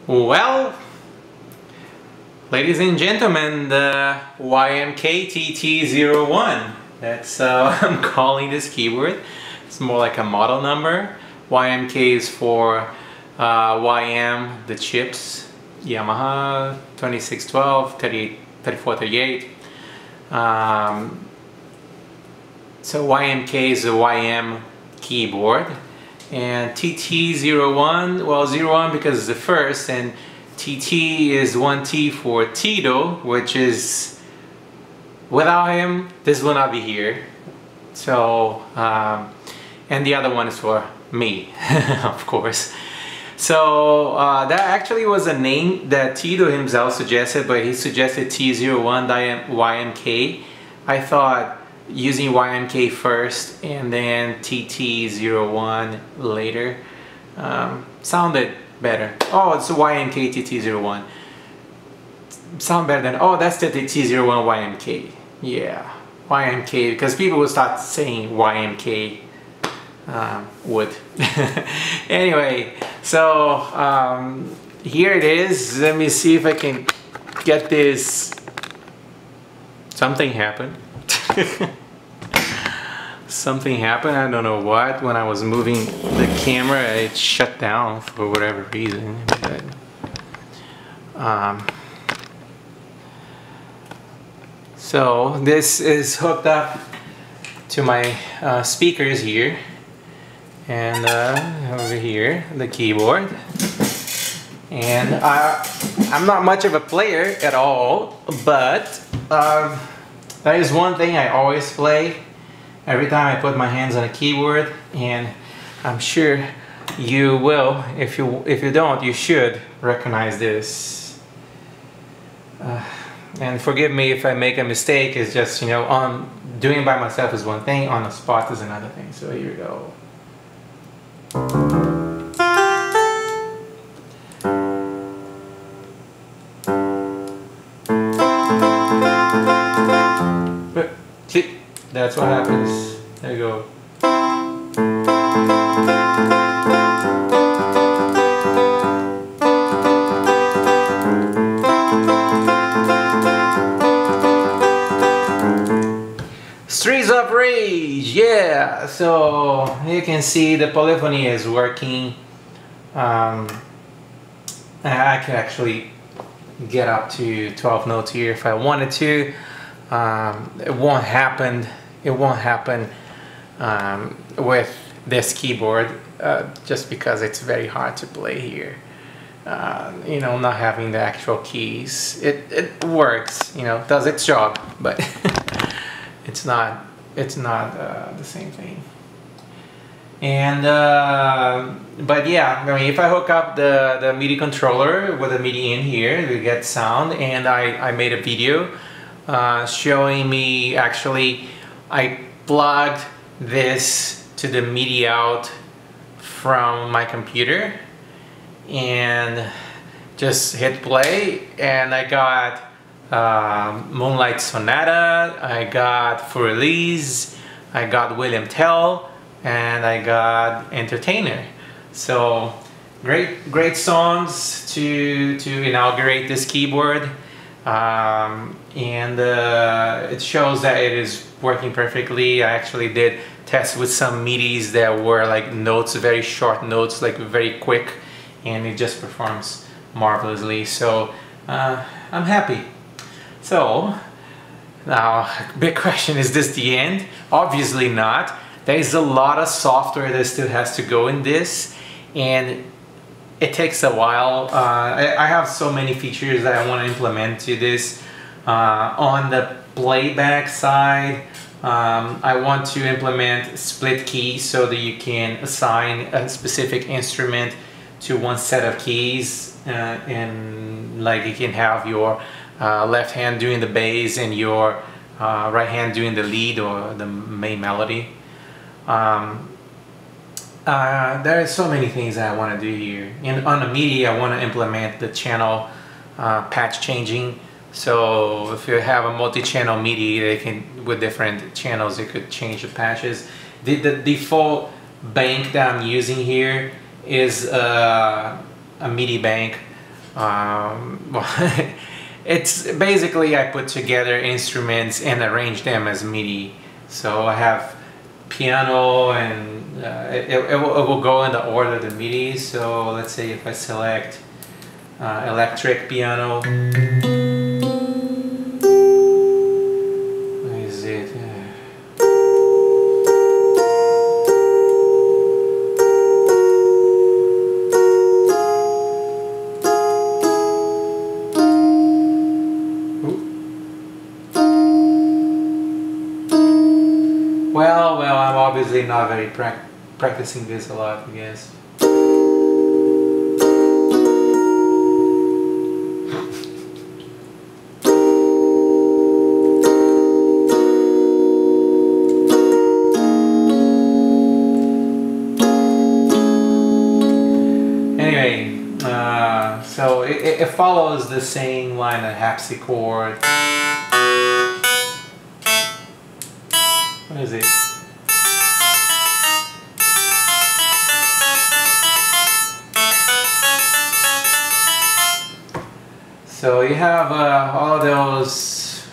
Well, ladies and gentlemen, the YMK-TT01. That's I'm calling this keyboard. It's more like a model number. YMK is for YM, the chips, Yamaha 2612, 3438. So YMK is a YM keyboard. And TT01, well, 01 because it's the first, and TT is 1T for Tito, which is, without him, this will not be here. So, and the other one is for me, of course. So that actually was a name that Tito himself suggested, but he suggested T01 YMK. I thought using YMK first and then TT01 later sounded better. Oh, it's a YMK TT01. Sound better than, oh, that's the TT01 YMK. Yeah, YMK, because people will start saying YMK would. Anyway, so here it is. Let me see if I can get this. Something happened. Something happened, I don't know what. When I was moving the camera, it shut down for whatever reason. But, so this is hooked up to my speakers here, and over here the keyboard. And I'm not much of a player at all, but that is one thing I always play every time I put my hands on a keyboard, and I'm sure you will. If you don't, you should recognize this. And forgive me if I make a mistake. It's just, you know, on doing it by myself is one thing, on the spot is another thing. So here we go. That's what happens. There you go. Streets of Rage, yeah. So you can see the polyphony is working. I can actually get up to 12 notes here if I wanted to. It won't happen. It won't happen with this keyboard just because it's very hard to play here. You know, not having the actual keys. It works, you know, does its job, but it's not the same thing. And but yeah, I mean, if I hook up the MIDI controller with a MIDI in here, we get sound. And I made a video showing me, actually I plugged this to the MIDI out from my computer and just hit play, and I got Moonlight Sonata, I got For Elise, I got William Tell, and I got Entertainer. So great songs to inaugurate this keyboard. And it shows that it is working perfectly. I actually did tests with some MIDIs that were like notes, very short notes, like very quick, and it just performs marvelously. So I'm happy. So now, big question, is this the end? Obviously not. There is a lot of software that still has to go in this, and it takes a while. I have so many features that I want to implement to this. On the playback side, I want to implement split keys so that you can assign a specific instrument to one set of keys, and like you can have your left hand doing the bass and your right hand doing the lead or the main melody. There are so many things that I want to do here. And on the MIDI, I want to implement the channel patch changing. So if you have a multi-channel MIDI, they can, with different channels, you could change the patches. The default bank that I'm using here is a MIDI bank Well, it's basically I put together instruments and arrange them as MIDI. So I have piano, and it will go in the order of the MIDI. So let's say if I select electric piano, where is it? Well, I'm obviously not very practicing this a lot, I guess. Anyway, so it follows the same line of harpsichord. What is it? So you have all those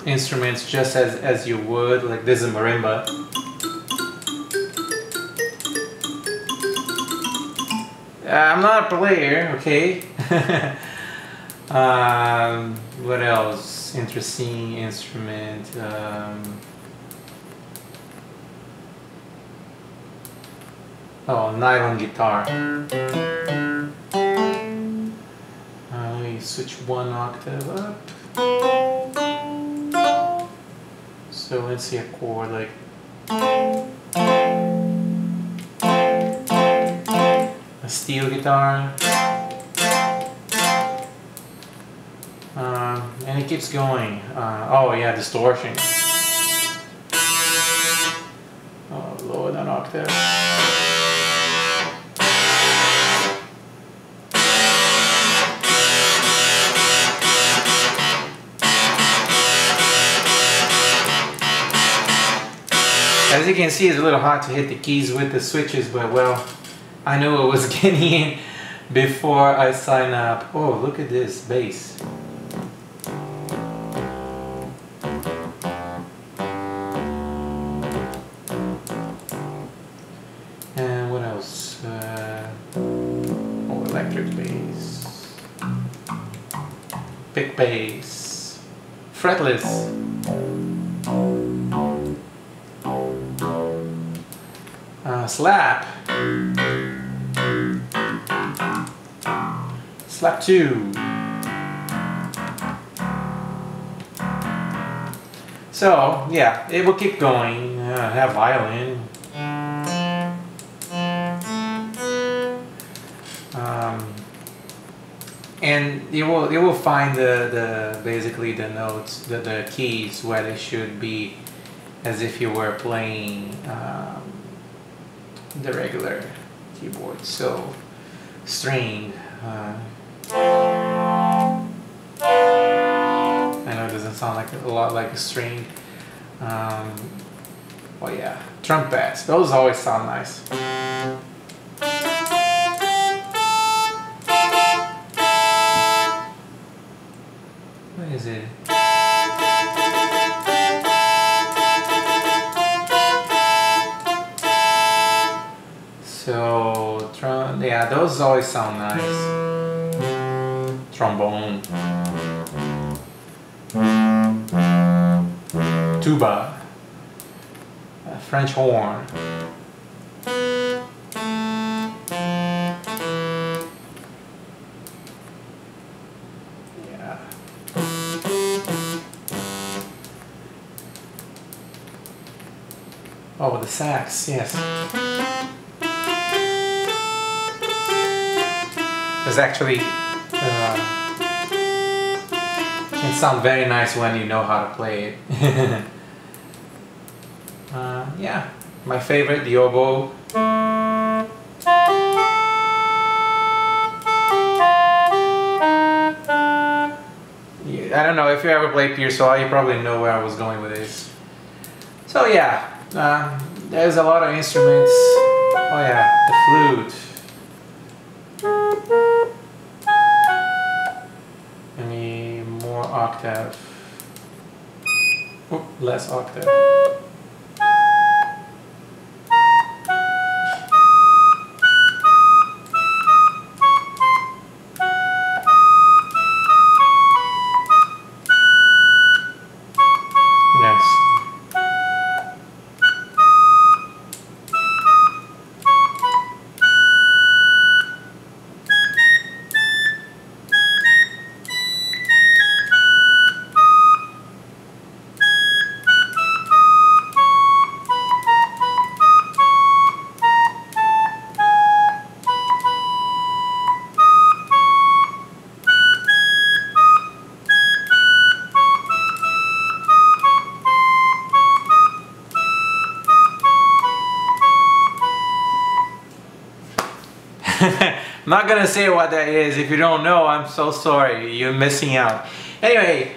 instruments just as you would, like this is a marimba. I'm not a player, okay? What else? Interesting instrument. Oh, nylon guitar. Let me switch one octave up. So let's see a chord like. A steel guitar. And it keeps going. Oh yeah, distortion. Oh, lower than octave. As you can see, it's a little hard to hit the keys with the switches, but well, I knew it was getting in before I sign up. Oh, look at this bass. And what else? Oh, electric bass. Pick bass. Fretless. Slap. Slap 2. So yeah, it will keep going. Have violin. And you will find the basically the notes, the keys where they should be, as if you were playing the regular keyboard. So string. I know it doesn't sound like a lot like a string. Well, yeah, trumpets. Those always sound nice. What is it? So, yeah, those always sound nice. Trombone. Tuba. French horn. Yeah. Oh, the sax, yes. It's actually can sound very nice when you know how to play it. Yeah, my favorite, the oboe. I don't know if you ever played Pearsall, you probably know where I was going with this. So yeah, there's a lot of instruments. Oh yeah, the flute. octave. Oh, less octave. Yes. I'm not gonna say what that is. If you don't know, I'm so sorry. You're missing out. Anyway,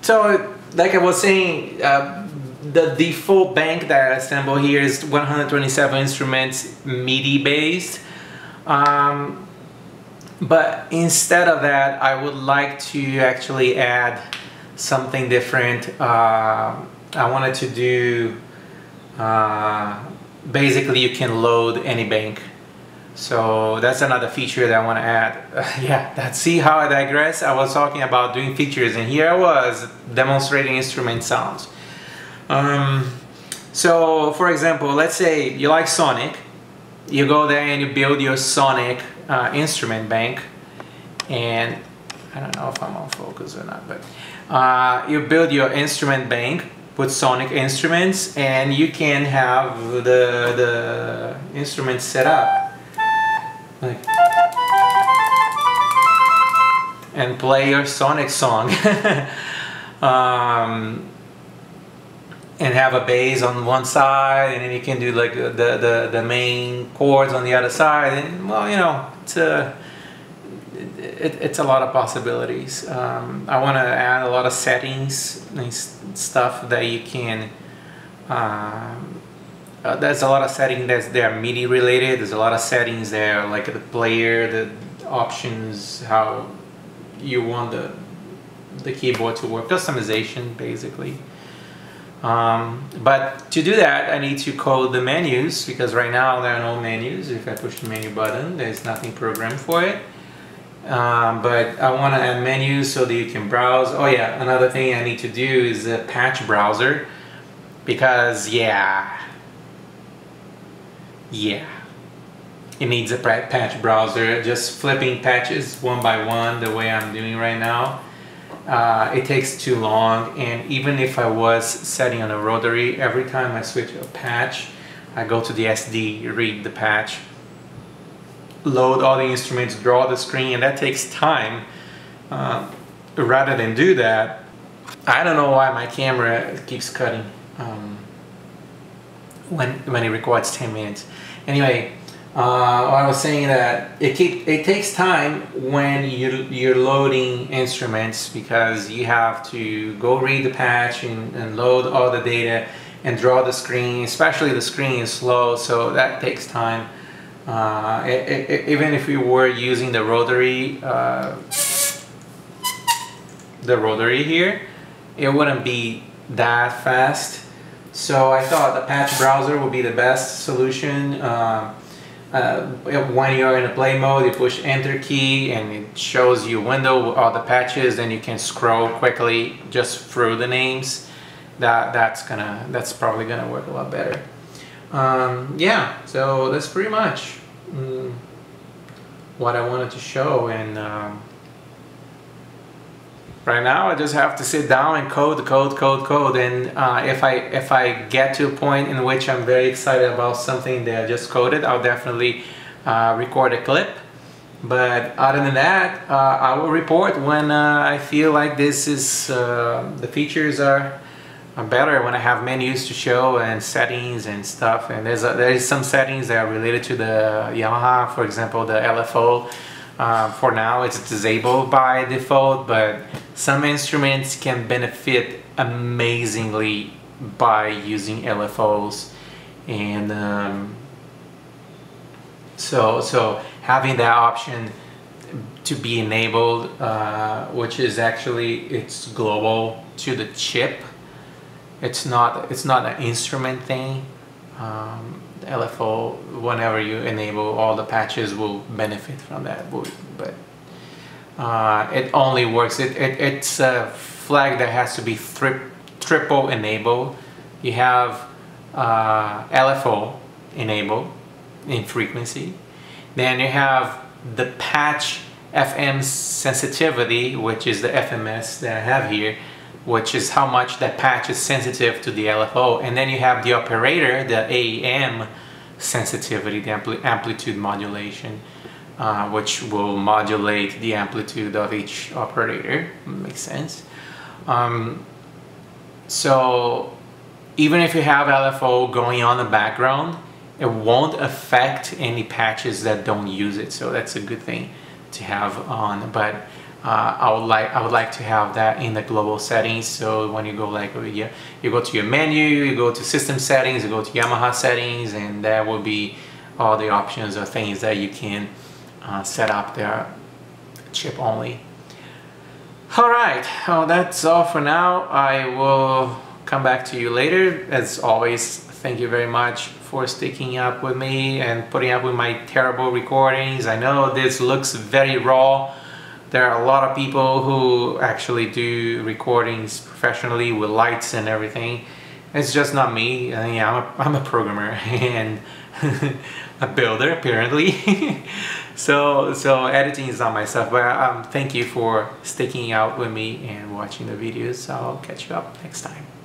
so like I was saying, the default bank that I assemble here is 127 instruments MIDI based. But instead of that, I would like to actually add something different. I wanted to do, basically you can load any bank. So that's another feature that I want to add. Yeah, see how I digress? I was talking about doing features and here I was demonstrating instrument sounds. So for example, let's say you like Sonic. You go there and you build your Sonic instrument bank, and I don't know if I'm on focus or not, but you build your instrument bank with Sonic instruments, and you can have the instruments set up like, and play your Sonic song. And have a bass on one side, and then you can do like the main chords on the other side, and well, you know, it's a lot of possibilities. I want to add a lot of settings and stuff that you can. There's a lot of settings that are MIDI related. There's a lot of settings there, like the player, the options, how you want the keyboard to work, customization basically. But to do that, I need to code the menus, because right now there are no menus. If I push the menu button, there's nothing programmed for it. But I want to add menus so that you can browse. Oh yeah, another thing I need to do is a patch browser, because yeah, it needs a patch browser. Just flipping patches one by one the way I'm doing right now, it takes too long. And even if I was setting on a rotary, every time I switch a patch, I go to the SD, read the patch, load all the instruments, draw the screen, and that takes time. Rather than do that, I don't know why my camera keeps cutting when it records 10 minutes. Anyway, I was saying that it takes time when you're loading instruments, because you have to go read the patch and load all the data and draw the screen. Especially the screen is slow, so that takes time. Even if we were using the rotary here, it wouldn't be that fast. So I thought the patch browser would be the best solution. When you're in a play mode, you push enter key and it shows you a window with all the patches, then you can scroll quickly just through the names. That's probably gonna work a lot better. Yeah, so that's pretty much what I wanted to show, and right now I just have to sit down and code, and if I get to a point in which I'm very excited about something that I just coded, I'll definitely record a clip. But other than that, I will report when I feel like this is the features are better, when I have menus to show and settings and stuff. And there is some settings that are related to the Yamaha, for example, the LFO. For now it's disabled by default, but some instruments can benefit amazingly by using LFOs, and so having that option to be enabled, which is actually, it's global to the chip. It's not an instrument thing. LFO, whenever you enable, all the patches will benefit from that, but it only works, it's a flag that has to be triple enabled. You have LFO enabled in frequency, then you have the patch FM sensitivity, which is the FMS that I have here, which is how much that patch is sensitive to the LFO, and then you have the operator, the AM sensitivity, the amplitude modulation, which will modulate the amplitude of each operator. Makes sense. So even if you have LFO going on in the background, it won't affect any patches that don't use it, so that's a good thing to have on. But I would like to have that in the global settings. So when you go you go to your menu, you go to system settings, you go to Yamaha settings, and there will be all the options or things that you can set up there, chip only. Alright, well, that's all for now. I will come back to you later. As always, thank you very much for sticking up with me and putting up with my terrible recordings. I know this looks very raw. There are a lot of people who actually do recordings professionally with lights and everything. It's just not me. I mean, I'm a programmer and a builder apparently. so editing is not my stuff, but thank you for sticking out with me and watching the videos. I'll catch you up next time.